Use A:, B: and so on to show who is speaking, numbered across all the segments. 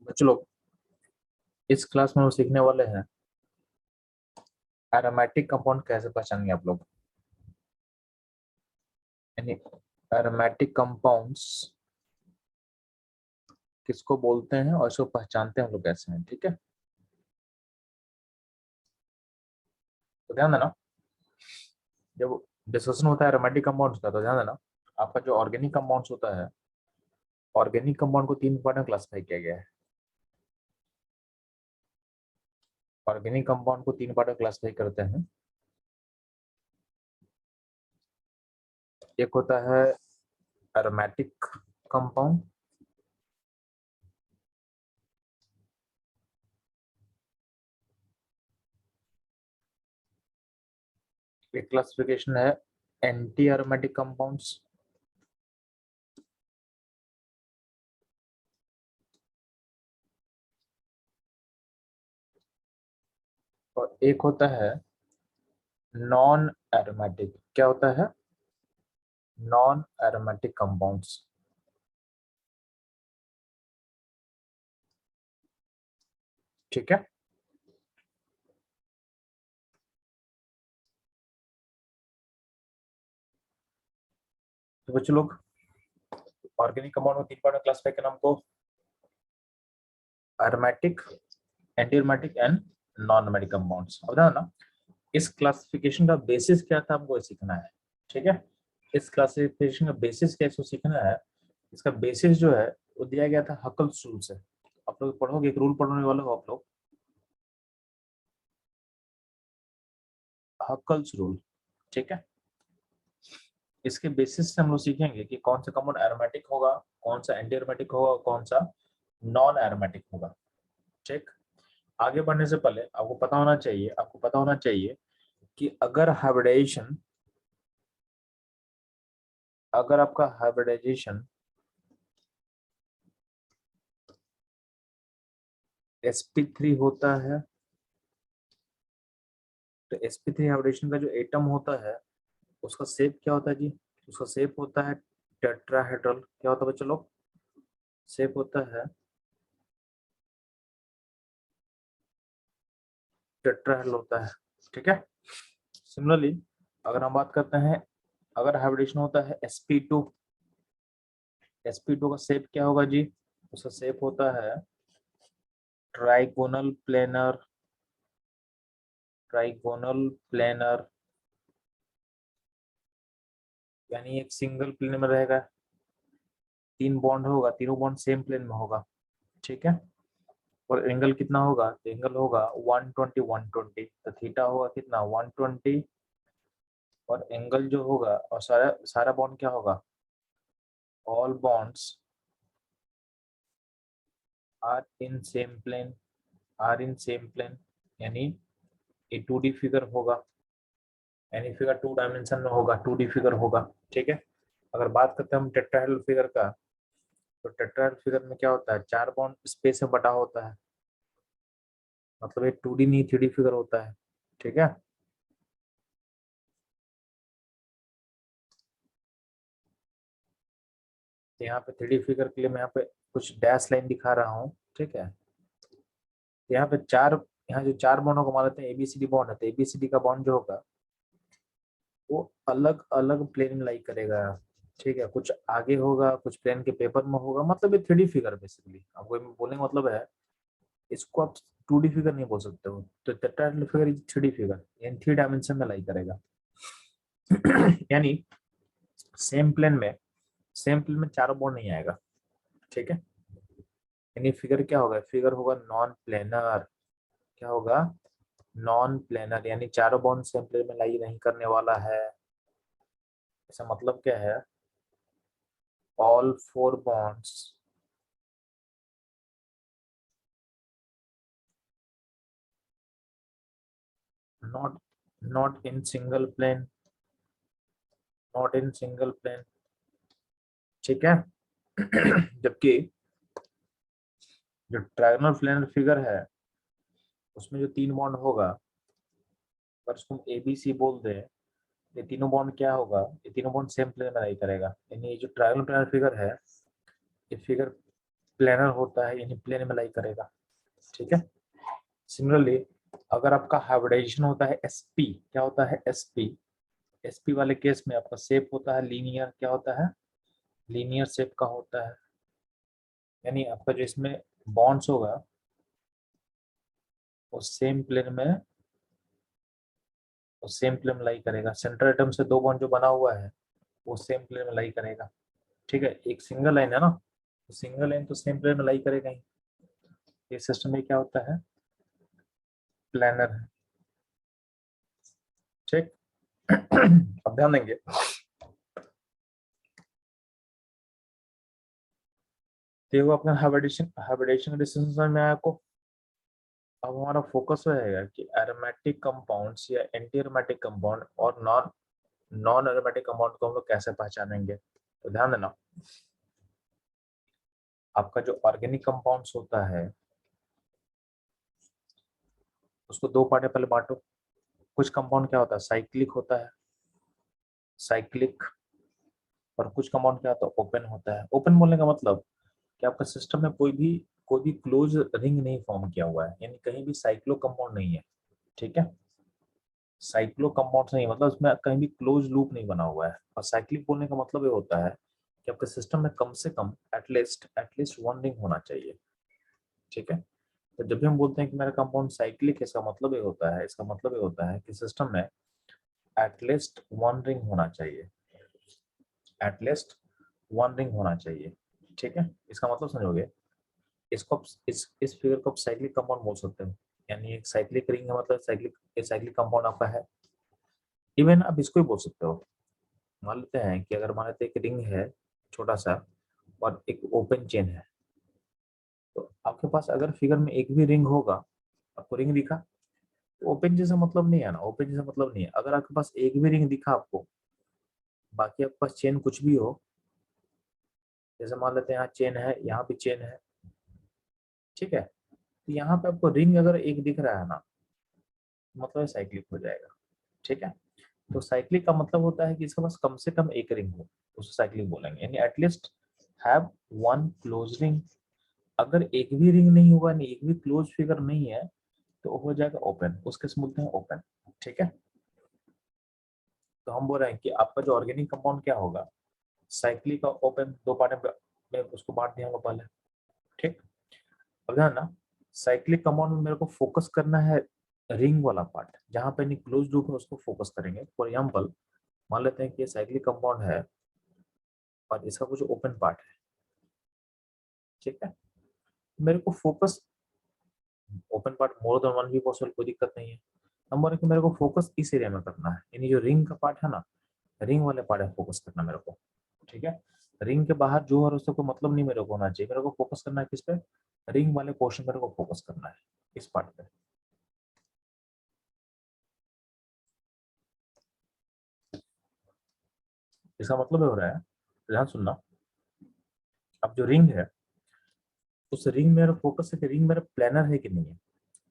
A: बच्चों लोग इस क्लास में हम सीखने वाले हैं एरोमेटिक कंपाउंड कैसे पहचानेंगे आप लोग, यानी एरोमेटिक कंपाउंड्स किसको बोलते हैं और इसको पहचानते हैं हम लोग कैसे हैं। ठीक है, तो ध्यान देना जब डिस्कशन होता है एरोमेटिक कंपाउंड्स का, तो ध्यान देना आपका जो ऑर्गेनिक कंपाउंड्स होता है, ऑर्गेनिक कंपाउंड को तीन पार्ट में क्लासिफाई किया गया है। ऑर्गेनिक कंपाउंड को तीन पार्ट में क्लासिफाई करते हैं। एक होता है एरोमेटिक कंपाउंड, एक क्लासिफिकेशन है एंटी एरोमेटिक कंपाउंड्स, और एक होता है नॉन एरोमेटिक। क्या होता है? Non aromatic compounds. ठीक है, तो बच्चों लोग ऑर्गेनिक कंपाउंड को तीन पार्ट में क्लासिफाई करना हमको, aromatic, anti aromatic and non aromatic compounds. अब ध्यान देना इस क्लासिफिकेशन का बेसिस क्या था हमको सीखना है। ठीक है, इस क्लासिफिकेशन का बेसिस क्या इसको सीखना है। इसका बेसिस जो है वो दिया गया था हकल्स रूल से। आप लोग पढ़ोगे, एक रूल पढ़ने वाले हो आप लोग, हकल्स रूल। ठीक है, इसके बेसिस से हम लोग सीखेंगे कि कौन सा कंपाउंड एरोमेटिक होगा, कौन सा एंटी एरोमेटिक होगा, कौन सा नॉन एरोमेटिक होगा। ठीक, आगे बढ़ने से पहले आपको पता होना चाहिए कि अगर आपका हाइब्रिडाइजेशन sp3 होता है, तो sp3 हाइब्रिडेशन का जो एटम होता है उसका शेप क्या होता है जी? उसका शेप होता है टेट्राहेड्रल। क्या होता है बच्चों लोग? शेप होता है टेट्राहेड्रल होता है। ठीक है, सिमिलरली अगर हम बात करते हैं, अगर हाइब्रिडेशन होता है sp2, sp2 का शेप क्या होगा जी? उसका शेप होता है ट्राइगोनल प्लेनर, ट्राइगोनल प्लेनर, यानी एक सिंगल प्लेन में रहेगा, तीन बॉन्ड होगा, तीनों बॉन्ड सेम प्लेन में होगा। ठीक है, और एंगल कितना होगा? एंगल होगा 120 120, तो थीटा होगा कितना? 120, और एंगल जो होगा और सारा सारा बॉन्ड क्या होगा? All bonds are in same plane, are in same plane, यानी ये 2D फिगर होगा, यानी फिगर 2 डायमेंशन में होगा, 2D फिगर होगा। ठीक है, अगर बात करते हैं हम टेट्राहेड्रल फिगर का, तो टेट्राहेड्रल फिगर में क्या होता है? चार बॉन्ड स्पेस में बटा होता है, मतलब ये 2D नहीं 3D फिगर होता है। ठीक है, तो यहाँ पे 3D फिगर के लिए मैं यहाँ पे कुछ डैश लाइन दिखा रहा हूँ। ठीक है, तो यहाँ पे यहाँ जो चार बॉन्डों को मान लेते हैं एबीसीडी बॉन्ड है, तो एबीसीडी का बॉन्ड जो होगा वो अलग अलग प्लेन में लाई करेगा। ठीक है, कुछ आगे होगा, कुछ प्लेन के पेपर में होगा, मतलब ये 3D फिगर बेसिकली आपको बोलने का मतलब है। इसको आप 2D फिगर नहीं बोल सकते हो, तो tetrahedral figure is 3D figure, यानी 3 डायमेंशन में लाई करेगा। यानी सेम प्लेन में चारों बॉन्ड नहीं आएगा। ठीक है, यानी फिगर क्या होगा? फिगर होगा नॉन प्लेनर। क्या होगा? नॉन प्लेनर, यानी चारों बॉन्ड सेम प्लेन में लाई नहीं करने वाला है। इसका मतलब क्या है? All four bonds not not in single plane, not in single plane. ठीक है, जबकि जो ट्रायंगुलर प्लेनर फिगर है उसमें जो तीन बॉन्ड होगा, अगर उसको हम ए बी सी बोल दे, ये तीनों बॉन्ड क्या होगा? ये तीनों बॉन्ड सेम प्लेन में नहीं करेगा, यानी ये जो ट्रायंगुलर प्लेनर फिगर है, ये फिगर प्लेनर होता है यानी प्लेन में लाई करेगा, ठीक है। सिमिलरली अगर आपका हाइब्रिडाइजेशन होता है एसपी, क्या होता है एसपी, एसपी वाले केस में आपका शेप होता है लीनियर, क्या होता है लीनियर शेप का होता है, यानी आपका जो इसमें बॉन्ड्स होगा वो सेम प्लेन में, वो सेम प्लेन में लाई करेगा। सेंट्रल एटम से दो बॉन्ड जो बना हुआ है वो सेम प्लेन में लाई करेगा, ठीक है। एक सिंगल लाइन है ना, तो सिंगल लाइन तो सेम प्लेन में लाई करेगा ही। ये सिस्टम में क्या होता है प्लानर है, ठीक। अब ध्यान देंगे, देखो अपना हाइब्रिडेशन डिस्टेंस में आया को। अब हमारा फोकस रहेगा कि एरोमेटिक कंपाउंड्स या एंटी एरोमेटिक कंपाउंड और नॉन नॉन एरोमेटिक कंपाउंड को हम लोग कैसे पहचानेंगे। तो ध्यान देना, आपका जो ऑर्गेनिक कंपाउंड्स होता है उसको दो पार्ट में पहले बांटो। कुछ कंपाउंड क्या होता है साइक्लिक होता है, साइक्लिक, और कुछ कंपाउंड क्या होता है ओपन होता है। ओपन बोलने का मतलब कि आपका सिस्टम में कोई भी क्लोज रिंग नहीं फॉर्म किया हुआ है, यानी कहीं भी साइक्लो कंपाउंड नहीं है, ठीक है। साइक्लो कंपाउंड नहीं मतलब उसमें कहीं भी क्लोज लूप नहीं बना हुआ है। और साइक्लिक बोलने का मतलब ये होता है कि आपके सिस्टम में कम से कम एटलीस्ट वन रिंग होना चाहिए, ठीक है। तो जब भी हम बोलते हैं कि मेरा कंपाउंड साइक्लिक है, इसका मतलब ये होता है, इसका मतलब ये होता है कि सिस्टम में एटलीस्ट वन रिंग होना चाहिए, एटलीस्ट वन रिंग होना चाहिए, ठीक है। इसका मतलब समझोगे, इसको इस फिगर को आप साइक्लिक कंपाउंड बोल सकते हो, यानी एक साइक्लिक रिंग है मतलब साइक्लिक कंपाउंड आपका है। इवन आप इसको ही बोल सकते हो, मान लेते हैं कि अगर मान लेते हैं एक रिंग है छोटा सा और एक ओपन चेन है, तो आपके पास अगर फिगर में एक भी रिंग होगा, आपको रिंग दिखा, तो ओपन जैसा मतलब नहीं है ना, ओपन जैसा मतलब नहीं है। अगर आपके पास एक भी रिंग दिखा आपको, बाकी आपके पास चेन कुछ भी हो, जैसे मान लेते हैं यहाँ चेन है, यहाँ भी चेन है, ठीक है, तो यहाँ पे आपको रिंग अगर एक दिख रहा है ना, मतलब साइक्लिक हो जाएगा, ठीक है। तो साइक्लिक का मतलब होता है कि इसके पास कम से कम एक रिंग हो, उसे साइक्लिक बोलेंगे, यानी at least have one clause ring. अगर एक भी रिंग नहीं होगा, नहीं एक भी क्लोज फिगर नहीं है, तो हो जाएगा ओपन, उसके बोलते हैं ओपन, ठीक है। तो हम बोल रहे हैं कि आपका जो ऑर्गेनिक कंपाउंड क्या होगा साइक्लिक और ओपन, दो पार्ट में उसको बांट दिया होगा पहले, ठीक। अब ध्यान ना, साइक्लिक कंपाउंड में मेरे को फोकस करना है रिंग वाला पार्ट, जहां पे नहीं क्लोज लूप है उसको फोकस करेंगे। फॉर एग्जांपल मान लेते हैं कि ये साइक्लिक कंपाउंड है और इसका कुछ ओपन पार्ट है, ठीक है। मेरे को focus open part more than one भी पॉसिबल, कोई दिक्कत नहीं है। नंबर है कि मेरे को फोकस इस एरिया में करना है, यानी जो रिंग का पार्ट है ना, रिंग वाले पार्ट में फोकस करना मेरे को, ठीक है। रिंग के बाहर जो है उससे कोई मतलब नहीं मेरे को होना चाहिए, मेरे को फोकस करना है किस पे, रिंग वाले पोर्शन मेरे को फोकस करना है, इस पार्ट पे। इसका मतलब ये हो रहा है, ध्यान सुनना, अब जो रिंग है उस रिंग में मेरा फोकस है कि रिंग मेरा प्लानर है कि नहीं है।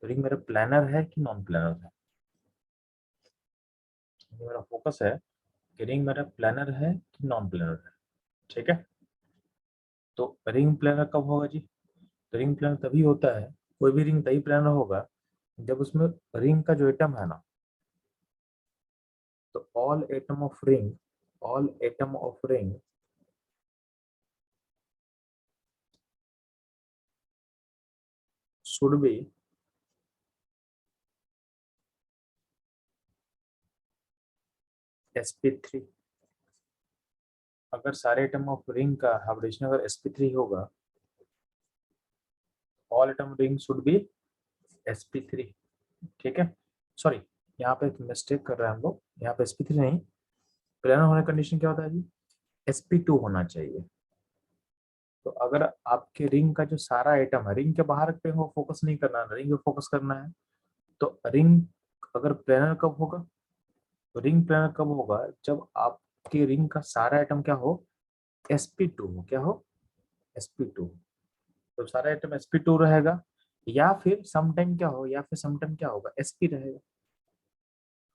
A: तो रिंग मेरा प्लानर है कि नॉन प्लानर है, ये मेरा फोकस है कि रिंग मेरा प्लानर है कि नॉन प्लानर है, ठीक है। तो रिंग प्लानर कब होगा जी, तो रिंग प्लानर तभी होता है, कोई भी रिंग तभी प्लानर होगा जब उसमें रिंग का जो एटम है ना, तो all atom of ring should be sp3। अगर सारे एटम ऑफ रिंग का हाइब्रिडेशन अगर sp3 होगा, all atom ring should be sp3, ठीक है। सॉरी, यहाँ पे एक मिस्टेक कर रहे हैं हम लोग, यहाँ पे sp3 नहीं, प्लानर होने कंडीशन क्या होता है जी, sp2 होना चाहिए। तो अगर आपके रिंग का जो सारा आइटम है, रिंग के बाहर पे हो फोकस नहीं करना है, रिंग पे फोकस करना है, तो रिंग अगर प्लानर कब होगा, तो रिंग प्लानर कब होगा जब आपके रिंग का सारा आइटम क्या हो sp2 हो, क्या हो sp2। तो सारा आइटम sp2 रहेगा, या फिर समटाइम क्या हो, या फिर समटाइम क्या होगा sp रहेगा।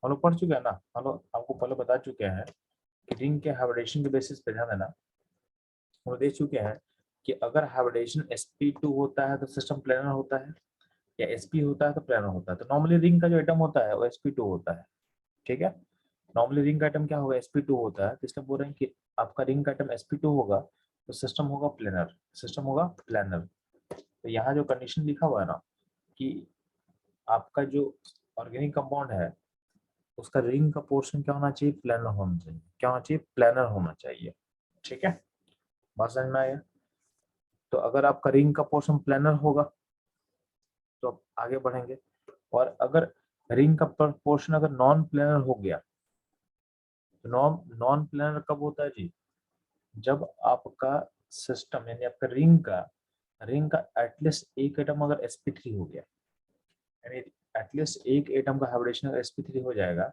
A: हम लोग पढ़ चुके हैं ना, हम लोग आपको पहले बता चुके हैं कि रिंग के हाइब्रिडेशन के बेसिस पे ध्यान देना, हम लोग देख चुके हैं कि अगर हाइब्रिडेशन sp2 होता है तो सिस्टम प्लानर होता है, या sp होता है तो प्लानर होता है। तो नॉर्मली रिंग का जो एटम होता है वो sp2 होता है, ठीक है। नॉर्मली रिंग का एटम क्या होगा, sp2 होता है। तो इसलिए बोल रहे हैं कि आपका रिंग का एटम sp2 होगा तो सिस्टम होगा प्लानर, सिस्टम होगा प्लानर। तो यहाँ जो कंडीशन लिखा हुआ है ना कि आपका जो ऑर्गेनिक कंपाउंड है उसका रिंग का पोर्शन क्या होना चाहिए, प्लानर होना चाहिए। क्या होना चाहिए, प्लानर होना चाहिए, ठीक है। बात समझ में आया। तो अगर आपका रिंग का पोर्शन प्लानर होगा तो आप आगे बढ़ेंगे। और अगर रिंग का पोर्शन अगर नॉन प्लानर हो गया तो नॉन प्लानर कब होता है जी, जब आपका सिस्टम यानी आपका रिंग का एटलीस्ट एक एटम अगर sp3 हो गया, यानी एटलीस्ट एक एटम का हाइब्रिडेशन अगर sp3 हो जाएगा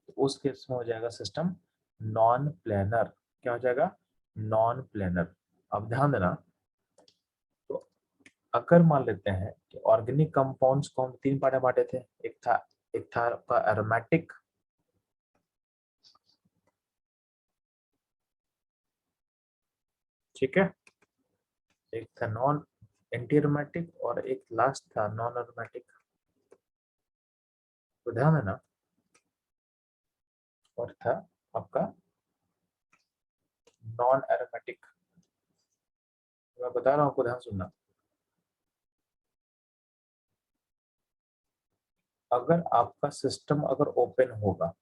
A: तो उस केस में हो जाएगा सिस्टम नॉन प्लानर। क्या हो जाएगा, नॉन प्लानर। अब ध्यान देना, तो अगर मान लेते हैं कि ऑर्गेनिक कंपाउंड्स को हम तीन पार्ट में बांटे थे, एक था आपका एरोमेटिक, ठीक है, एक था नॉन एंटी एरोमेटिक और एक लास्ट था नॉन एरोमेटिक। तो ध्यान देना, और था आपका नॉन एरोमेटिक। मैं बता रहा हूँ, आपको ध्यान सुनना। अगर आपका सिस्टम अगर ओपन होगा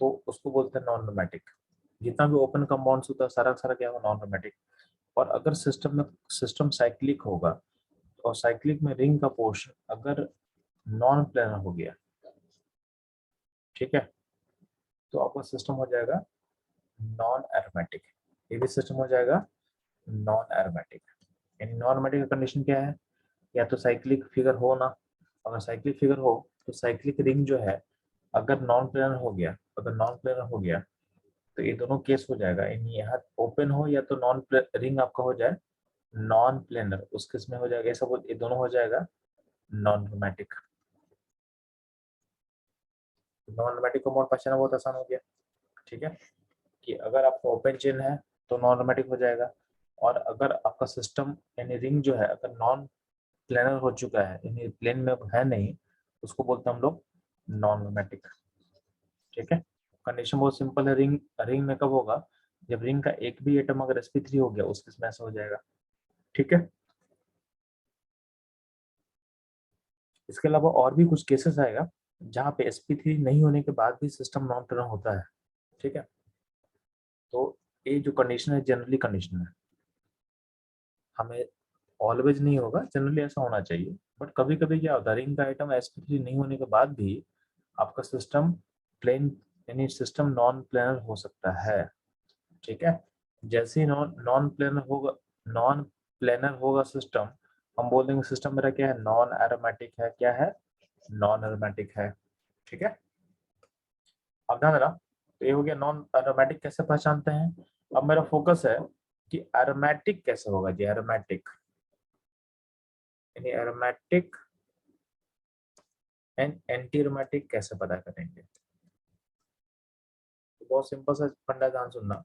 A: तो उसको बोलते हैं नॉन एरोमेटिक। जितना भी ओपन कंपाउंड्स होता है सारा का सारा क्या होगा, नॉन एरोमेटिक। और अगर सिस्टम साइक्लिक होगा और साइक्लिक में रिंग का पोर्शन अगर नॉन प्लानर हो गया, ठीक है, तो आपका सिस्टम हो जाएगा नॉन एरोमेटिक। ये भी सिस्टम हो जाएगा नॉन एरोमेटिक। यानी नॉन एरोमेटिक का कंडीशन क्या है, या तो साइक्लिक फिगर हो ना। अगर साइक्लिक फिगर हो तो साइक्लिक रिंग जो है अगर नॉन प्लानर हो गया, अगर नॉन प्लानर हो गया तो ये दोनों केस हो जाएगा। यानी यहाँ ओपन हो या तो नॉन रिंग आपका हो जाए नॉन प्लेनर, उस केस में हो जाएगा ये सब, ये दोनों हो जाएगा नॉन रोमैटिक। नॉन रोमैटिक को मोड पहचाना बहुत आसान हो गया, ठीक है, कि अगर आपका ओपन चेन है तो नॉन रोमैटिक हो जाएगा। और अगर आपका सिस्टम यानी रिंग जो है अगर नॉन प्लेनर हो चुका है यानी प्लेन में अब है नहीं, उसको बोलते हैं हम लोग नॉन रोमैटिक, ठीक है। कंडीशन बहुत सिंपल है, रिंग रिंग में कब होगा, जब रिंग का एक भी एटम अगर sp3 हो गया उस केस में ऐसा हो जाएगा, ठीक है। इसके अलावा और भी कुछ केसेस आएगा जहाँ पे sp3 नहीं होने के बाद भी सिस्टम नॉन टर्न होता है, ठीक है। तो ये जो कंडीशन है जनरली कंडीशन है, हमें ऑलवेज नहीं होगा, जनरली ऐसा होना चाहिए। बट कभी कभी क्या होता है, रिंग का आइटम sp3 नहीं होने के बाद भी आपका सिस्टम प्लेन यानी सिस्टम नॉन प्लेनर हो सकता है, ठीक है। जैसे ही नॉन प्लेनर होगा सिस्टम, हम बोल देंगे सिस्टम मेरा क्या है, नॉन एरोमेटिक है। क्या है, नॉन एरोमेटिक है, ठीक है। अब ध्यान देना, तो ये हो गया नॉन एरोमेटिक कैसे पहचानते हैं। अब मेरा फोकस है कि एरोमेटिक कैसे होगा जी, एरोमेटिक यानी एरोमेटिक एंड एंटी एरोमेटिक कैसे पता करेंगे। तो बहुत सिंपल सा फंडा, ध्यान सुनना।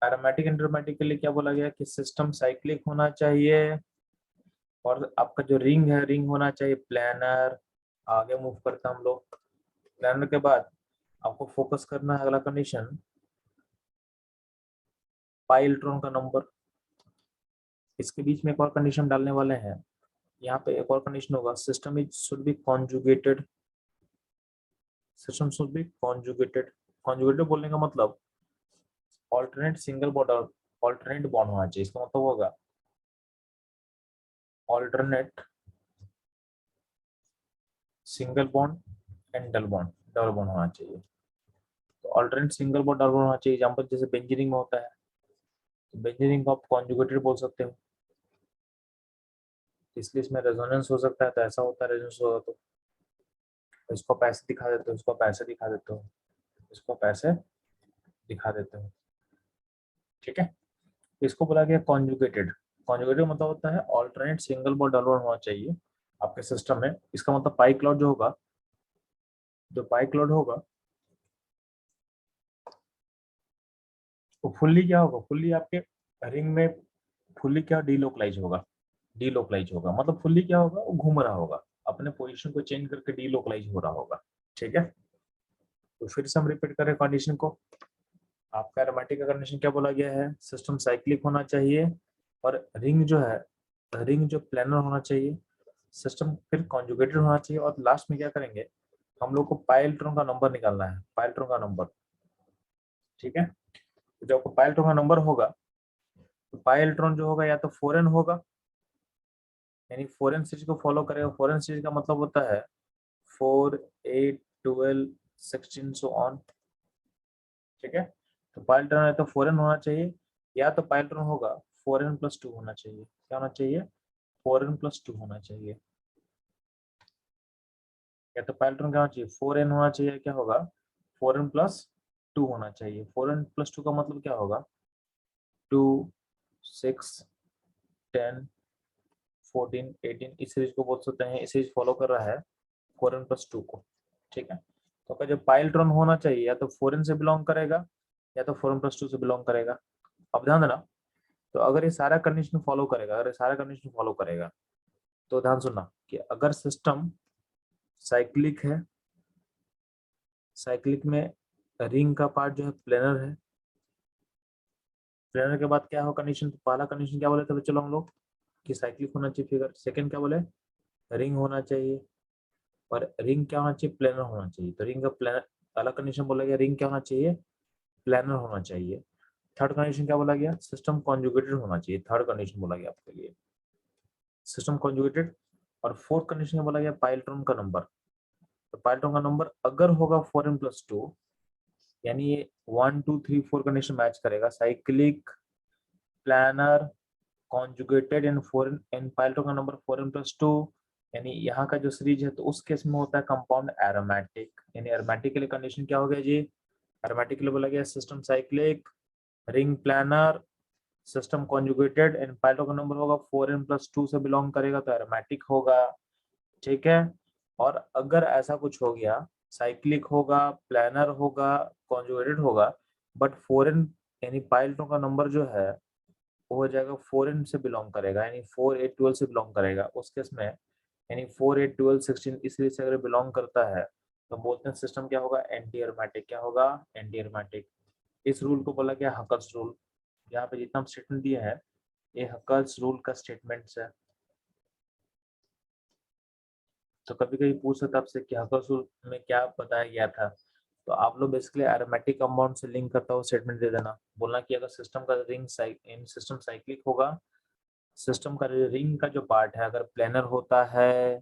A: एरोमेटिक एंड एरोमेटिक के लिए क्या बोला गया कि सिस्टम साइक्लिक होना चाहिए और आपका जो रिंग है रिंग होना चाहिए प्लानर। आगे मूव करते हैं हम लोग। प्लानर के बाद आपको फोकस करना है अगला कंडीशन, पाई इलेक्ट्रॉन का नंबर। इसके बीच में एक और कंडीशन डालने वाले हैं। यहाँ पे एक और कंडीशन होगा, system is should be conjugated. System should be conjugated. Conjugated बोलने का मतलब alternate single bond, alternate bond होना चाहिए। इसका मतलब होगा alternate single bond and double bond होना चाहिए। तो alternate single bond double bond होना चाहिए। एग्जांपल जैसे बेंजीनिंग में होता है, तो बेंजीनिंग को आप कॉन्जुगेटेड बोल सकते हो, इसलिए इसमें रेजोनेंस हो सकता है। तो ऐसा होता है, रेजोनेंस होगा तो इसको पैसे दिखा देते हो, इसको पैसे दिखा देते हो, इसको पैसे दिखा देते हो, ठीक है। इसको बोला गया कॉन्जुगेटेड। कॉन्जुगेटेड मतलब होता है alternate single bond double bond होना चाहिए आपके सिस्टम में। इसका मतलब पाई क्लॉट जो होगा जो पाई क्लोड होगा वो फुल्ली क्या होगा, फुल्ली आपके रिंग में फुल्ली क्या डीलोकलाइज होगा, डीलोकलाइज होगा मतलब फुल्ली क्या होगा, वो घूम रहा होगा, अपने पोजीशन को चेंज करके डीलोकलाइज हो रहा होगा। ठीक है, तो फिर से हम रिपीट करें कंडीशन को। आपका एरोमेटिक का कंडीशन क्या बोला गया है, सिस्टम साइक्लिक होना चाहिए और रिंग जो है, रिंग जो प्लानर होना चाहिए, सिस्टम फिर कॉन्जुगेटेड होना चाहिए और लास्ट में क्या करेंगे, हम लोग को पाई इलेक्ट्रॉन का नंबर निकालना है, पाई इलेक्ट्रॉन का नंबर। ठीक है, तो जब आपको पाई इलेक्ट्रॉन का नंबर होगा तो पाई इलेक्ट्रॉन जो होगा या तो फॉरेन होगा, यानी फॉरेन सीरीज को फॉलो करेगा। फॉरेन सीरीज का मतलब होता है 4 8 12 16 सो ऑन। ठीक है, तो पाई इलेक्ट्रॉन या तो फॉरेन होना चाहिए या तो पाई इलेक्ट्रॉन होगा 4n+2 होना चाहिए। क्या होना चाहिए, 4n+2 होना चाहिए। या तो पाई इलेक्ट्रॉन क्या होना चाहिए, 4n होना चाहिए, क्या होगा 4n+2 होना चाहिए। 4n+2 का मतलब क्या होगा, 2 6 10 14 18, इस सीरीज को बोल सकते हैं, इस सीरीज फॉलो कर रहा है 4n+2 को। ठीक है, तो अगर जब पाई इलेक्ट्रॉन होना चाहिए या तो 4n से बिलोंग करेगा या तो 4n+2 से बिलोंग करेगा। अब ध्यान देना, तो अगर ये सारा कंडीशन फॉलो करेगा, अगर ये सारा कंडीशन फॉलो करेगा तो ध्यान सुनना कि अगर सिस्टम साइक्लिक है, साइक्लिक में रिंग का पार्ट जो है प्लेनर है, प्लेनर के बाद क्या हो कंडीशन, तो पहला कंडीशन क्या बोले थे चलो हम लोग कि साइक्लिक होना चाहिए फिगर। सेकंड क्या बोले, रिंग होना चाहिए और रिंग क्या होना चाहिए, प्लेनर होना चाहिए। तो रिंग का प्लेनर, पहला कंडीशन बोला गया रिंग क्या होना चाहिए, प्लेनर होना चाहिए। थर्ड कंडीशन क्या बोला गया, सिस्टम कॉन्जुगेटेड होना चाहिए। थर्ड कंडीशन बोला गया आपके लिए सिस्टम कॉन्जुगेटेड। और फोर्थ कंडीशन क्या बोला गया, पाई इलेक्ट्रॉन का नंबर। तो पाई इलेक्ट्रॉन का नंबर अगर होगा 4n+2, यानी ये 1 2 3 4 कंडीशन मैच करेगा, cyclic, planar, conjugated and foreign and pi electron का नंबर 4n+2, यानी यहाँ का जो सीरीज है तो उस केस में होता है कंपाउंड एरोमेटिक। यानी एरोमेटिक के लिए कंडीशन क्या हो गया जी, एरोमेटिक के लिए बोला गया system cyclic, ring planar, system conjugated and pi electron का नंबर होगा 4n+2 से बिलोंग करेगा तो एरोमेटिक होगा। ठीक है, और अगर ऐसा कुछ हो गया, साइक्लिक होगा, प्लानर होगा, कॉन्जुगेटेड होगा, बट फॉरेन यानी पाई इलेक्ट्रॉन का नंबर जो है वो हो जाएगा 4n से बिलोंग करेगा, यानी 4 8 12 से बिलोंग करेगा। उस केस में यानी 4 8 12 16 इस सीरीज से अगर बिलोंग करता है तो बोलते हैं सिस्टम क्या होगा, एंटी एरोमेटिक। क्या होगा, एंटी एरोमेटिक। इस रूल को बोला गया हकर्स रूल। यहाँ पे जितना स्टेटमेंट दिए हैं ये हकर्स रूल का स्टेटमेंट्स है। तो कभी कभी पूछ सकता आपसे कि हकर्स रूल में क्या बताया गया था, तो आप लोग बेसिकली एरोमेटिक कंपाउंड से लिंक करता हुआ स्टेटमेंट दे देना, बोलना कि अगर सिस्टम का रिंग सिस्टम साइक्लिक होगा, सिस्टम का रिंग का जो पार्ट है अगर प्लेनर होता है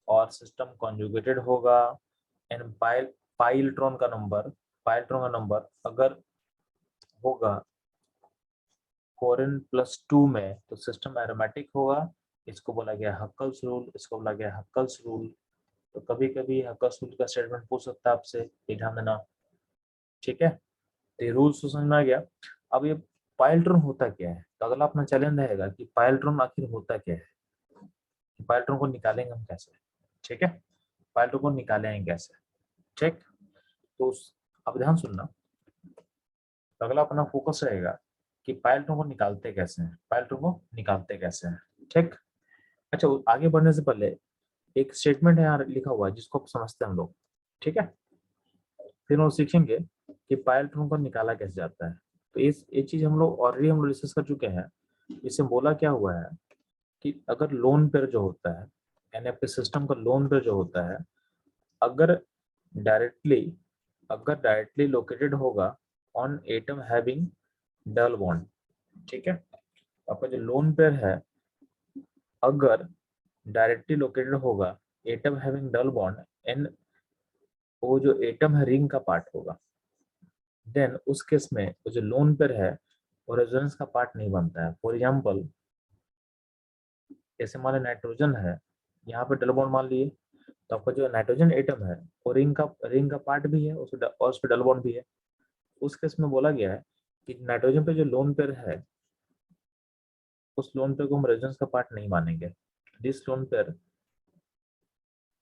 A: और सिस्टम कॉन्जुगेटेड होगा एंड पाई इलेक्ट्रॉन का नंबर, पाई इलेक्ट्रॉन का नंबर अगर होगा 4n+2 में तो सिस्टम एरोमेटिक होगा। इसको बोला गया हक्कल्स रूल, इसको बोला गया हक्कल्स रूल। तो कभी कभी हक्कल्स रूल का स्टेटमेंट पूछ सकता है आपसे, ये ध्यान देना। ठीक है, तो ये रूल्स तो समझ में आ गया। अब ये पाई इलेक्ट्रॉन होता क्या है, तो अगला अपना चैलेंज रहेगा कि पाई इलेक्ट्रॉन आखिर होता क्या है, पाई इलेक्ट्रॉन को निकालेंगे हम कैसे। ठीक है, पाई इलेक्ट्रॉन को निकालेंगे कैसे। ठीक, तो अब ध्यान सुनना, तो अगला अपना फोकस रहेगा कि पाई इलेक्ट्रॉन को निकालते कैसे हैं, पाई इलेक्ट्रॉन को निकालते कैसे हैं। ठीक, अच्छा आगे बढ़ने से पहले एक स्टेटमेंट है यहाँ लिखा हुआ है जिसको आप समझते हैं हम लोग। ठीक है, फिर वो सीखेंगे कि पाई इलेक्ट्रॉन को निकाला कैसे जाता है। तो इस ये चीज हम लोग ऑलरेडी हम लोग डिस्कस कर चुके हैं। इससे बोला क्या हुआ है कि अगर लोन पेयर जो होता है, यानी आपके सिस्टम का लोन पेयर जो होता है, अगर डायरेक्टली अगर डायरेक्टली लोकेटेड होगा on atom having double bond. ठीक है, आपका जो लोन पेयर है अगर डायरेक्टली लोकेटेड होगा atom having double bond and वो जो एटम है रिंग का पार्ट होगा, देन उस केस में वो जो लोन पेयर है वो रेजोनेंस का पार्ट नहीं बनता है। फॉर एग्जांपल जैसे मान नाइट्रोजन है, यहाँ पे डबल बॉन्ड मान लिए, तो आपका जो नाइट्रोजन एटम है वो रिंग का पार्ट भी है, और उस पर डबल बॉन्ड भी है। उस केस में बोला गया है कि नाइट्रोजन पे जो लोन पेयर है उस लोन पेयर को हम रेजोनेंस का पार्ट नहीं मानेंगे। This lone pair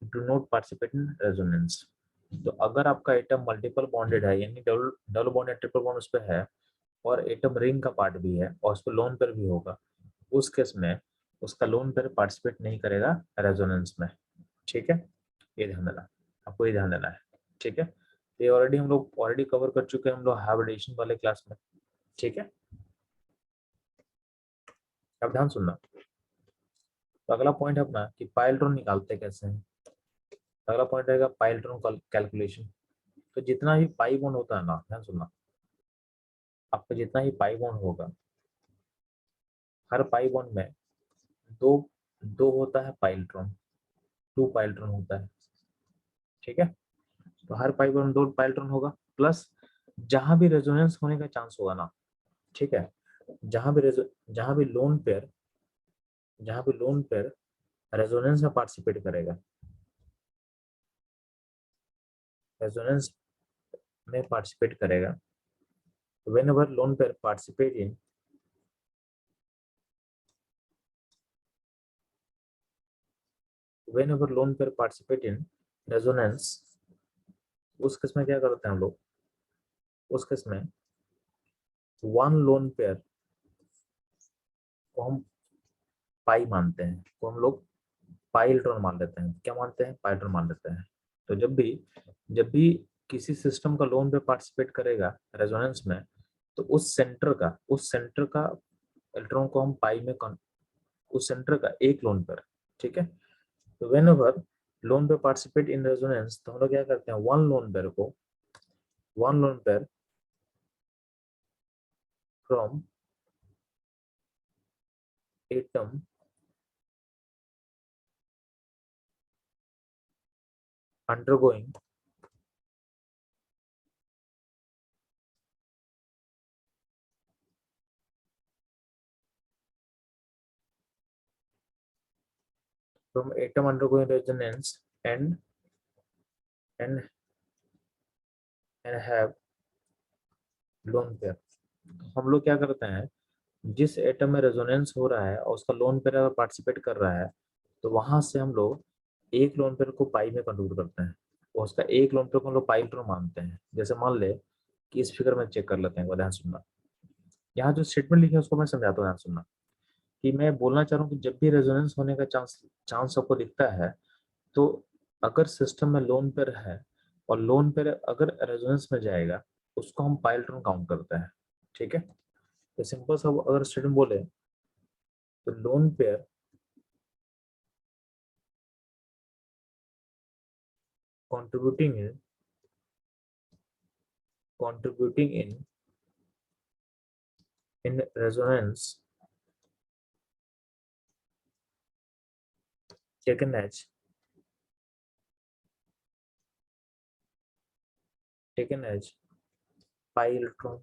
A: do not participate in resonance. तो अगर आपका एटम मल्टीपल बॉन्डेड है, यानी डबल डबल बॉन्ड या ट्रिपल बॉन्ड उस पर है, और एटम रिंग का पार्ट भी है और उस पर लोन पेयर भी होगा, उस केस में उसका लोन पेयर पार्टिसिपेट नहीं करेगा रेजोनेंस में। ठीक है, ये ध्यान देना, आपको ये ध्यान देना है। ठीक है, ये ऑलरेडी हम लोग ऑलरेडी कवर कर चुके हैं हम लोग हाइब्रिडेशन वाले क्लास में। ठीक है, अब ध्यान सुनना। तो अगला पॉइंट है अपना कि पाइलेट्रॉन निकालते कैसे हैं। अगला पॉइंट रहेगा पाइलेट्रॉन कैलकुलेशन। तो जितना भी पाई बॉन्ड होता है ना, ध्यान सुनना, आपका जितना ही पाई बॉन्ड होगा, हर पाई बॉन्ड में दो दो होता है पाइलेट्रॉन, 2 पाइलेट्रॉन होता है। ठीक है, तो हर पाई बॉन्ड 2 पाइलेट्रॉन होगा, प्लस जहां भी रेजोनेंस होने का चांस होगा ना, ठीक है, जहां भी लोन पेयर रेजोनेंस में पार्टिसिपेट करेगा, रेजोनेंस में पार्टिसिपेट करेगा, whenever lone pair participate in whenever lone pair participate in resonance, उस केस में क्या करते हैं हम लोग, उस केस में वन लोन पेयर को हम पाई मानते हैं, को हम लोग पाइलेट्रॉन मान लेते हैं। क्या मानते हैं? पाइलेट्रॉन मान लेते हैं। तो जब भी किसी सिस्टम का लोन पे पार्टिसिपेट करेगा रेजोनेंस में, तो उस सेंटर का इलेक्ट्रॉन को हम पाई में उस सेंटर का एक लोन पेयर। ठीक है, तो वेन एवर लोन पे पार्टिसिपेट इन रेजोनेंस, तो हम लोग क्या करते हैं, one lone pair from atom undergoing resonance and have lone pair. हम लोग क्या करते हैं, जिस एटम में रेजोनेंस हो रहा है और उसका लोन पेयर अगर पार्टिसिपेट कर रहा है, तो वहां से हम लोग एक लोन पेयर को पाई में कंट्रीब्यूट करते हैं, और उसका एक लोन पेयर को हम लोग पाइलेट्रॉन मानते हैं। जैसे मान ले कि इस फिगर में चेक कर लेते हैं, ध्यान सुनना। यहाँ जो स्टेटमेंट लिखे हैं उसको मैं समझाता हूँ, ध्यान सुनना। कि मैं बोलना चाह रहा हूँ कि जब भी रेजोनेंस होने का चांस चांस आपको दिखता है, तो अगर सिस्टम में लोन पेयर है और लोन पेयर अगर रेजोनेंस में जाएगा, उसको हम पाइलेट्रॉन काउंट करते हैं। ठीक है, तो सिंपल सा अगर स्टूडेंट बोले, तो lone pair contributing in resonance taken as pi electron.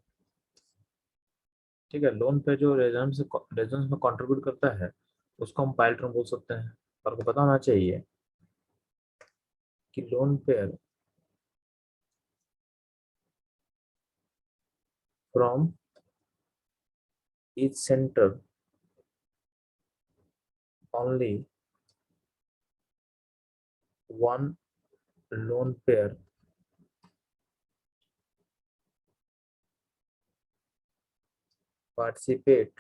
A: ठीक है, लोन पे जो रेजोनेंस में कंट्रीब्यूट करता है, उसको हम पाइलेट्रॉन बोल सकते हैं। और आपको पता होना चाहिए कि lone pair from each centre only one lone pair participate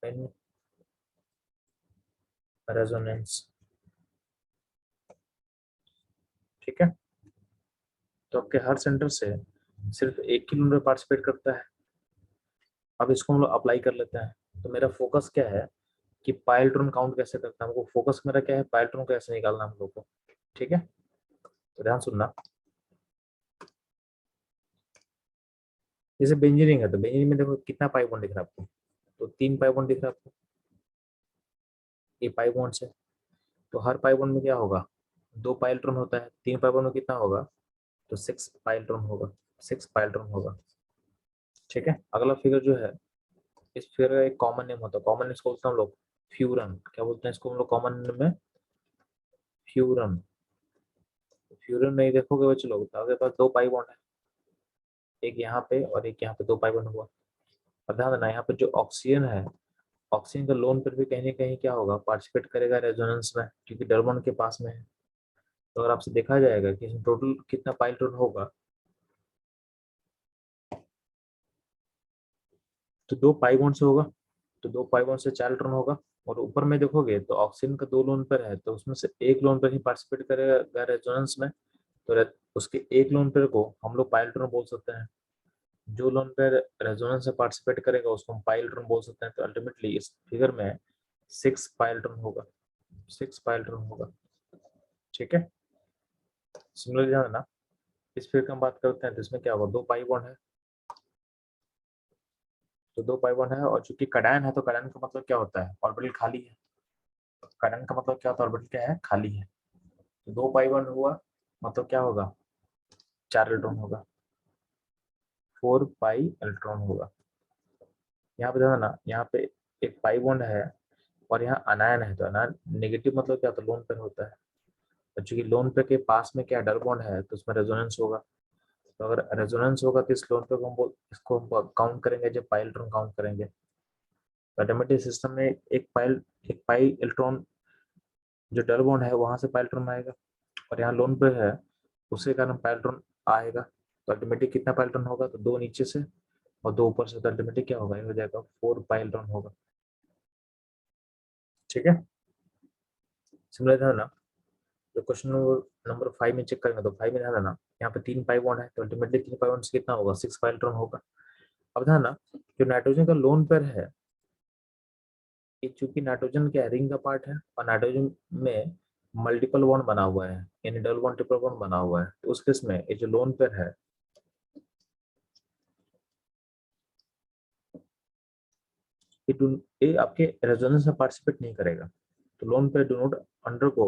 A: in resonance। ठीक है, तो आपके हर सेंटर से सिर्फ एक ही लोन पार्टिसिपेट करता है। अब इसको हम लोग अप्लाई कर लेते हैं। तो मेरा फोकस क्या है कि पाइलेट्रॉन काउंट कैसे करता है, हमको फोकस मेरा क्या है, पाइलेट्रॉन कैसे निकालना हम लोग को। ठीक है, तो ध्यान सुनना। जैसे बेंजीन है, तो बेंजीन में देखो कितना पाई बॉन्ड दिख रहा है आपको, तो 3 पाई बॉन्ड दिख रहा है आपको, ये पाई बॉन्ड से। तो हर पाई बॉन्ड में क्या होगा, 2 पाइलेट्रॉन होता है, 3 पाई बॉन्ड में कितना होगा, तो 6 पाइलेट्रॉन होगा, 6 पाइलेट्रॉन होगा। ठीक है, अगला फिगर जो है, इस फिगर का एक कॉमन नेम होता है, कॉमन नेम इसको बोलते हैं हम लोग फ्यूरन। क्या बोलते हैं इसको हम लोग कॉमन नेम में? फ्यूरन। फ्यूरन नहीं देखोगे बच्चे लोग, तो आपके पास 2 पाई बॉन्ड है, एक यहाँ पे और एक यहाँ पे, 2 पाई बॉन्ड हुआ। और ध्यान देना, यहाँ पे जो ऑक्सीजन है, ऑक्सीजन का लोन पर भी कहीं ना कहीं क्या होगा, पार्टिसिपेट करेगा रेजोनेंस में, क्योंकि डबल बॉन्ड के पास में है। तो अगर आपसे देखा जाएगा कि इसमें टोटल कितना पाई इलेक्ट्रॉन होगा, तो 2 पाई बॉन्ड से होगा, तो 2 पाई बॉन्ड से 4 इलेक्ट्रॉन होगा। और ऊपर में देखोगे तो ऑक्सीजन का 2 लोन पेयर है, तो उसमें से एक लोन पेयर ही पार्टिसिपेट करेगा रेजोनेंस में, तो उसके एक लोन पेयर को हम लोग पाई इलेक्ट्रॉन बोल सकते हैं। जो लोन पेयर रेजोनेंस में पार्टिसिपेट करेगा उसको हम पाई इलेक्ट्रॉन बोल सकते हैं। तो अल्टीमेटली इस फिगर में 6 पाई इलेक्ट्रॉन होगा, 6 पाई इलेक्ट्रॉन होगा। ठीक है, सिमिलरली ध्यान देना, इस फिगर की हम बात करते हैं तो इसमें क्या होगा, 2 पाई बॉन्ड है, तो 2 पाई बॉन्ड है। और चूंकि कडायन है तो कडायन का मतलब क्या होता है, ऑर्बिटल खाली है। कडायन का मतलब क्या होता है, ऑर्बिटल क्या है, खाली है। तो 2 पाई बॉन्ड हुआ मतलब क्या होगा, 4 इलेक्ट्रॉन होगा, 4 पाई इलेक्ट्रॉन होगा। यहाँ पे देखो ना, यहाँ पे एक पाई बॉन्ड है और यहाँ अनायन है, तो अनायन नेगेटिव मतलब क्या होता है, लोन पेयर होता है। तो चूंकि लोन पेयर के पास में क्या डबल बॉन्ड है तो उसमें रेजोनेंस होगा। तो अगर रेजोनेंस होगा तो इस लोन पेयर को इसको हम काउंट करेंगे, जब पाई इलेक्ट्रॉन काउंट करेंगे। तो ऑटोमेटिक सिस्टम में एक पाई इलेक्ट्रॉन जो डबल बॉन्ड है वहां से पाई इलेक्ट्रॉन आएगा, और यहाँ लोन पेयर है उसके कारण पाई इलेक्ट्रॉन आएगा। तो अल्टीमेटली कितना पाई इलेक्ट्रॉन होगा, तो 2 नीचे से और 2 ऊपर से, तो अल्टीमेटली क्या होगा, ये हो जाएगा 4 पाई इलेक्ट्रॉन होगा। ठीक है, सिमिलर था ना। तो क्वेश्चन नंबर 5 में चेक करेंगे तो 5 में ध्यान देना, यहाँ पे 3 पाई बॉन्ड है, तो अल्टीमेटली 3 पाई बॉन्ड से कितना होगा, 6 पाई इलेक्ट्रॉन होगा। अब ध्यान ना, जो नाइट्रोजन का लोन पेयर है, ये चूंकि नाइट्रोजन क्या रिंग का पार्ट है और नाइट्रोजन में मल्टीपल बॉन्ड बना हुआ है, यानी डबल बॉन्ड ट्रिपल बॉन्ड बना हुआ है, तो उस केस में ये जो लोन पेयर है, ये आपके रेजोनेंस में पार्टिसिपेट नहीं करेगा। तो lone pair do not undergo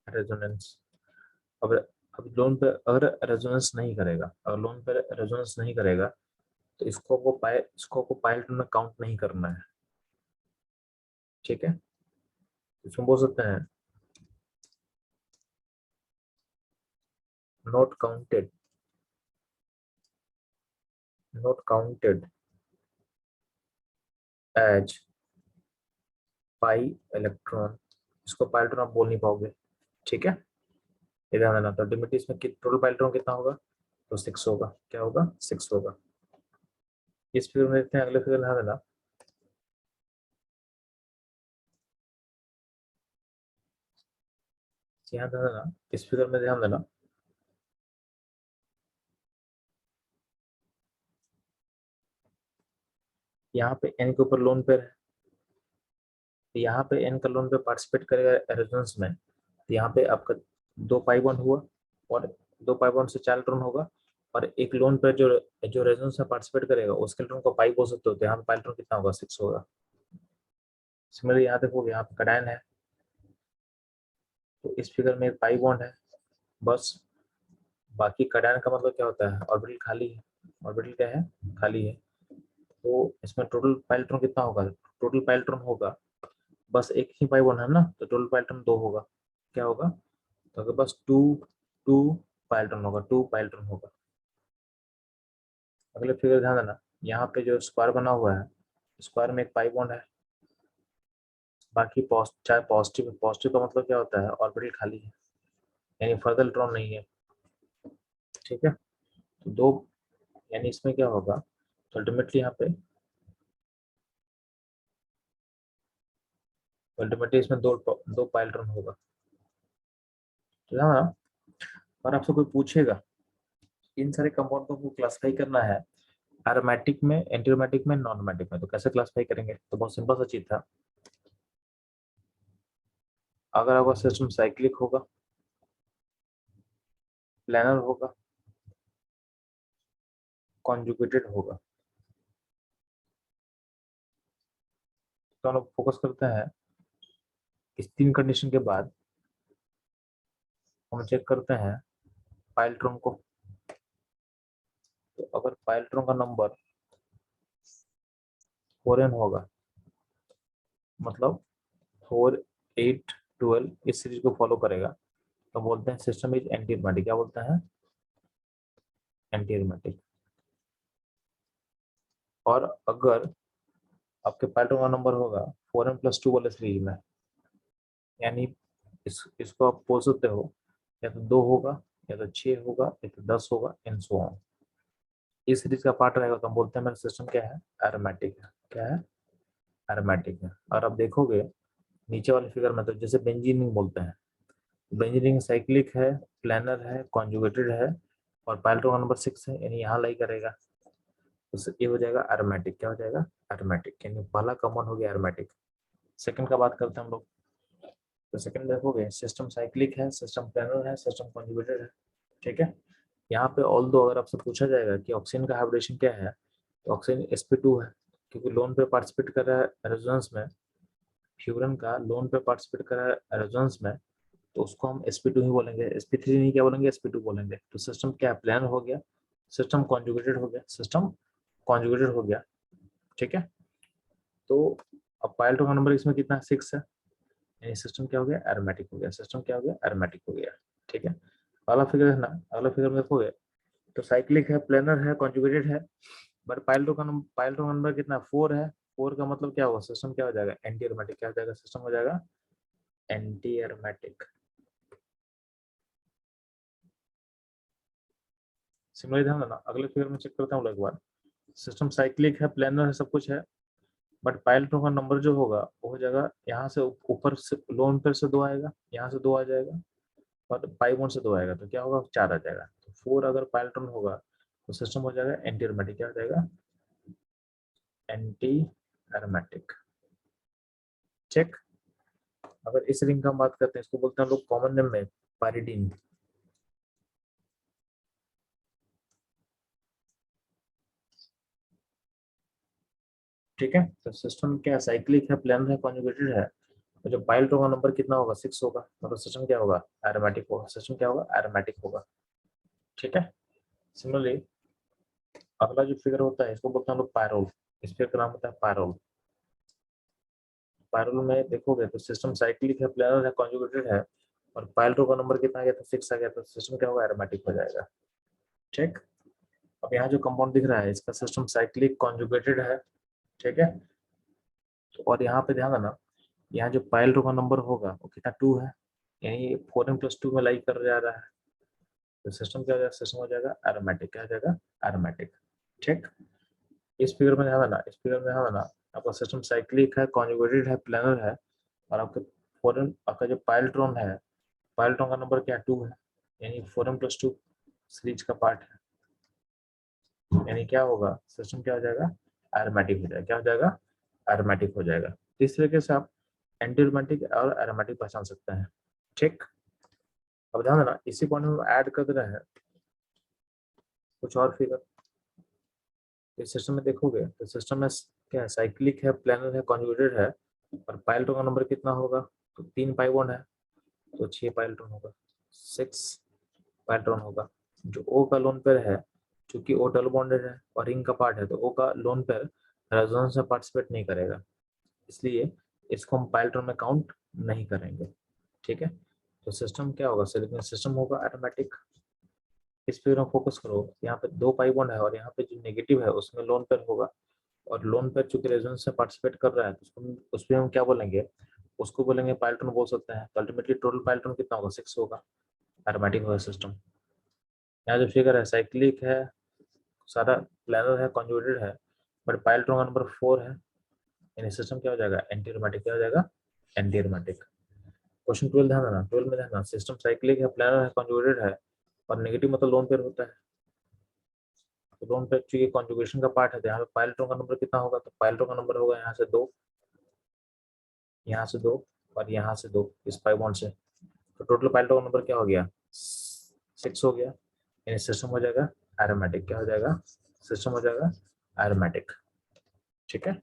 A: resonance. अब लोन पे अगर रेजोनेंस नहीं करेगा, अगर लोन पे रेजोनेंस नहीं करेगा तो इसको पाइलेट में काउंट नहीं करना है। ठीक है, इसमें बोल सकते हैं not counted, not counted as pi electron. इसको पाई इलेक्ट्रॉन आप बोल नहीं पाओगे। ठीक है, ये ध्यान देना। तो अल्टीमेटली इसमें टोटल पाई इलेक्ट्रॉन कितना होगा, तो 6 होगा। क्या होगा, 6 होगा। इस फिगर में देखते हैं, अगले फिगर ध्यान देना। यहाँ ध्यान देना, इस फिगर में ध्यान देना, यहाँ पे एन के ऊपर लोन पेयर है, तो यहाँ पे एन का लोन पे पार्टिसिपेट करेगा रेजोनेंस में, तो यहाँ पे आपका 2 पाई बॉन्ड हुआ, और 2 पाई बॉन्ड से 4 इलेक्ट्रॉन होगा, और एक लोन पे जो जो रेजोनेंस में पार्टिसिपेट करेगा उसके इलेक्ट्रॉन को पाई बोल सकते हो, तो यहाँ पे पाई इलेक्ट्रॉन कितना होगा, 6 होगा। सिमिलरली यहाँ देखोगे, यहाँ पे कडायन है, तो इस फिगर में एक पाई बॉन्ड है बस। बाकी कडायन का मतलब क्या होता है, ऑर्बिटल खाली है। ऑर्बिटल क्या है, खाली है। तो इसमें टोटल पाई इलेक्ट्रॉन कितना होगा, टोटल पाई इलेक्ट्रॉन होगा, बस एक ही पाई बॉन्ड है ना, तो टोटल पाई इलेक्ट्रॉन 2 होगा। क्या होगा, तो अगर बस 2 2 पाइलेट्रॉन होगा, 2 पाइलेट्रॉन होगा। अगले फिगर ध्यान देना, यहाँ पे जो स्क्वायर बना हुआ है, स्क्वायर में एक पाई बॉन्ड है, बाकी चाहे पॉजिटिव, पॉजिटिव का मतलब क्या होता है, ऑर्बिटल खाली है, यानी फर्दर इलेक्ट्रॉन नहीं है। ठीक है, तो 2, यानी इसमें क्या होगा, तो अल्टीमेटली यहाँ पे अल्टीमेटली इसमें दो पाइलेट्रॉन होगा। तो हाँ, और आपसे कोई पूछेगा इन सारे कंपाउंडों को क्लासिफाई करना है, एरोमेटिक में, एंटीरोमेटिक में, नॉन एरोमेटिक में, तो कैसे क्लासिफाई करेंगे, तो बहुत सिंपल सा चीज था। अगर आपका सिस्टम साइक्लिक होगा, प्लानर होगा, कॉन्जुगेटेड होगा, तो हम लोग फोकस करते हैं इस 3 कंडीशन के बाद हम चेक करते हैं पाइलेट्रॉन को। तो अगर पाइलेट्रॉन का नंबर 4n होगा, मतलब 4 8 12 इस सीरीज को फॉलो करेगा, तो बोलते हैं सिस्टम इज एंटी एरोमेटिक। क्या बोलते हैं, एंटी एरोमेटिक। और अगर आपके पाइलेट्रॉन का नंबर होगा 4n+2 वाले सीरीज में, यानी इसको आप बोल सकते हो या तो 2 होगा, या तो 6 होगा, या तो 10 होगा, एंड सो ऑन। इस सीरीज का पार्ट रहेगा तो हम बोलते हैं मेरा सिस्टम क्या है, एरोमेटिक है। क्या है, एरोमेटिक है। और अब देखोगे नीचे वाले फिगर में, तो जैसे बेंजीनिंग बोलते हैं, बेंजीनिंग साइक्लिक है, प्लानर है, कॉन्जुगेटेड है, और पाइलेट नंबर 6 है, यानी यहाँ लाई करेगा, तो ये हो जाएगा एरोमेटिक। क्या हो जाएगा, एरोमेटिक। यानी पहला कॉमन हो गया एरोमेटिक। सेकंड का बात करते हैं हम लोग। तो सेकंड देखोगे सिस्टम साइक्लिक है, सिस्टम प्लानर है, सिस्टम कॉन्जुगेटेड है। ठीक है। यहाँ पे ऑल दो अगर आपसे पूछा जाएगा कि ऑक्सीजन का हाइब्रिडेशन क्या है, तो ऑक्सीजन sp2 है, क्योंकि लोन पे पार्टिसिपेट कर रहा है रेजोनेंस में। फ्यूरन का लोन पे पार्टिसिपेट कर रहा है रेजोनेंस में, तो उसको हम sp2 ही बोलेंगे, sp3 नहीं क्या बोलेंगे, sp2 बोलेंगे। तो सिस्टम क्या प्लान हो गया, सिस्टम कॉन्जुगेटेड हो गया, सिस्टम कॉन्जुगेटेड हो गया। ठीक है। तो अब पाइलेट का नंबर इसमें कितना, 6 है, यानी सिस्टम क्या हो गया, एरोमेटिक हो गया। सिस्टम क्या हो गया, एरोमेटिक हो गया। ठीक है। अगला फिगर है ना, अगला फिगर में देखोगे तो साइक्लिक है, प्लेनर है, कॉन्जुगेटेड है, बट पाइलेटो का नंबर कितना, 4 है। 4 का मतलब क्या होगा, सिस्टम क्या हो जाएगा, एंटी एरोमेटिक। क्या हो जाएगा, सिस्टम हो जाएगा एंटी एरोमेटिक। सिमिलर ध्यान देना, अगले फिगर में चेक करता हूँ एक बार। सिस्टम साइक्लिक है, प्लेनर है, सब कुछ है, बट पाइलेटो का नंबर जो होगा वो हो जाएगा यहाँ से ऊपर से, लोन पर से 2 आएगा, यहाँ से 2 आ जाएगा, और पाई वन से 2 आएगा, तो क्या होगा, 4 आ जाएगा। तो 4 अगर पाइलेटोन होगा तो सिस्टम हो जाएगा एंटी एरोमेटिक। क्या हो जाएगा, एंटी एरोमेटिक। चेक। अगर इस रिंग का हम बात करते हैं, इसको बोलते हैं हम लोग कॉमन नेम में पाइरिडीन। ठीक है। तो सिस्टम क्या साइक्लिक है, प्लानर है, कॉन्जुगेटेड है, तो जो पाइलेट होगा नंबर कितना होगा, 6 होगा, मतलब सिस्टम क्या होगा, एरोमेटिक होगा। सिस्टम क्या होगा, एरोमेटिक होगा। ठीक है। सिमिलरली अगला जो फिगर होता है इसको बोलते हैं हम लोग पायरोल। इस फिगर का नाम होता है पायरोल। पायरोल में देखोगे तो सिस्टम साइक्लिक है, प्लानर है, कॉन्जुगेटेड है, और पाइलेटो का नंबर कितना आ गया, तो 6 आ गया, तो सिस्टम क्या होगा, एरोमेटिक हो जाएगा। ठीक। अब यहाँ जो कंपाउंड दिख रहा है इसका सिस्टम साइक्लिक कॉन्जुगेटेड है। ठीक है। तो और यहाँ पे ध्यान देना, यहाँ जो पाइलेटो का नंबर होगा वो कितना, 2 है, यानी 4n+2 में लाई कर जा रहा है, तो सिस्टम क्या हो जाएगा, सिस्टम हो जाएगा एरोमेटिक। क्या हो जाएगा, एरोमेटिक। ठीक। इस फिगर में ध्यान देना, इस फिगर में ध्यान देना, आपका सिस्टम साइक्लिक है, कॉन्जुगेटेड है, प्लानर है, और आपके फोरन आपका जो पाइलेट्रॉन है, पाइलेट्रॉन का नंबर क्या, 2 है, यानी 4n+2 सीरीज का पार्ट है, यानी क्या होगा, सिस्टम क्या हो जाएगा, एरोमेटिक हो जाएगा। क्या हो जाएगा, एरोमेटिक हो जाएगा। इस तरीके से आप एंटी एरोमेटिक और एरोमेटिक पहचान सकते हैं। ठीक। अब ध्यान देना, इसी पॉइंट में ऐड कर रहे हैं कुछ और फिगर। इस सिस्टम में देखोगे तो सिस्टम में क्या है, साइक्लिक है, प्लानर है, कॉन्जुगेटेड है, और पाइलेटोन का नंबर कितना होगा, तो 3 पाई बॉन्ड है, तो 6 पाइलेटोन होगा, 6 पाइलेटोन होगा। जो ओ का लोन पेयर है, चूंकि ओ डबल बॉन्डेड है और रिंग का पार्ट है, तो ओ का लोन पेयर रेजोनेंस में पार्टिसिपेट नहीं करेगा, इसलिए इसको हम पाइलेटोन में काउंट नहीं करेंगे। ठीक है। तो सिस्टम क्या होगा, सिस्टम होगा एरोमेटिक। इस फिगर में फोकस करो, यहाँ पे 2 पाई बॉन्ड है, और यहाँ पे जो नेगेटिव है उसमें लोन पेयर होगा, और लोन पेयर चूंकि रेजोनेंस में पार्टिसिपेट कर रहा है, तो उसमें हम क्या बोलेंगे, उसको बोलेंगे पाइलेटोन बोल सकते हैं। तो अल्टीमेटली टोटल पाइलेटोन कितना होगा, 6 होगा, एरोमेटिक होगा सिस्टम। यहाँ जो फिगर है साइक्लिक है, सारा प्लानर है, कॉन्जुगेटेड है, बट पाइलेटोन का नंबर 4 है, यानी सिस्टम क्या हो जाएगा, एंटी एरोमेटिक। क्या हो जाएगा, एंटी एरोमेटिक। क्वेश्चन 12 ध्यान देना, 12 में ध्यान, सिस्टम साइक्लिक है, प्लानर है, कॉन्जुगेटेड है, और नेगेटिव मतलब लोन पेयर होता है, तो लोन पेयर चूंकि कॉन्जुगेशन का पार्ट है, तो यहाँ पे पाइलेटोन का नंबर कितना होगा, तो पाइलेटोन का नंबर होगा यहाँ से 2, यहाँ से 2, और यहाँ से 2 इस पाई बॉन्ड से, तो टोटल पाइलेटोन का नंबर क्या हो गया, 6 हो गया, यानी सिस्टम हो जाएगा एरोमेटिक। क्या हो जाएगा, सिस्टम हो जाएगा एरोमेटिक। ठीक है।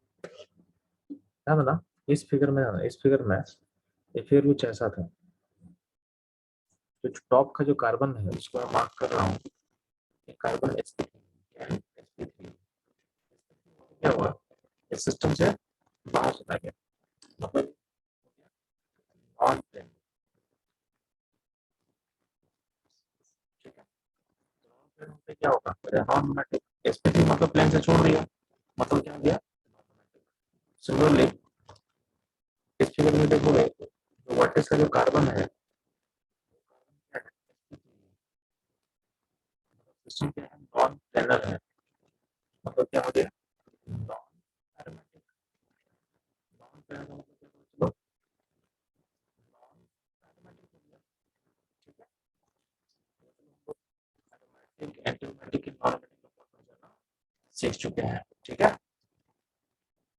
A: ध्यान देना, इस फिगर में, इस फिगर में ये फिगर कुछ ऐसा था, जो टॉप का जो कार्बन है उसको मैं मार्क कर रहा हूँ, कार्बन sp3 क्या हुआ, इस सिस्टम से बाहर चला गया, मतलब नॉन प्लेन। ठीक है। नॉन प्लेन पे क्या होगा, नॉन मैग्नेटिक, sp3 मतलब प्लेन से छोड़ दिया, मतलब क्या हो गया, सिमिलरली इस फिगर में देखोगे वर्टेक्स का जो कार्बन है नॉन प्लेनर है, मतलब क्या हो गया नॉन एरोमेटिक। नॉन प्लेनर का मतलब क्या होगा, चलो नॉन एरोमेटिक हो गया, ठीक है। एरोमेटिक एंटीमेटिक नॉन एरोमेटिक का फॉर्मूला सीख चुके हैं, ठीक है।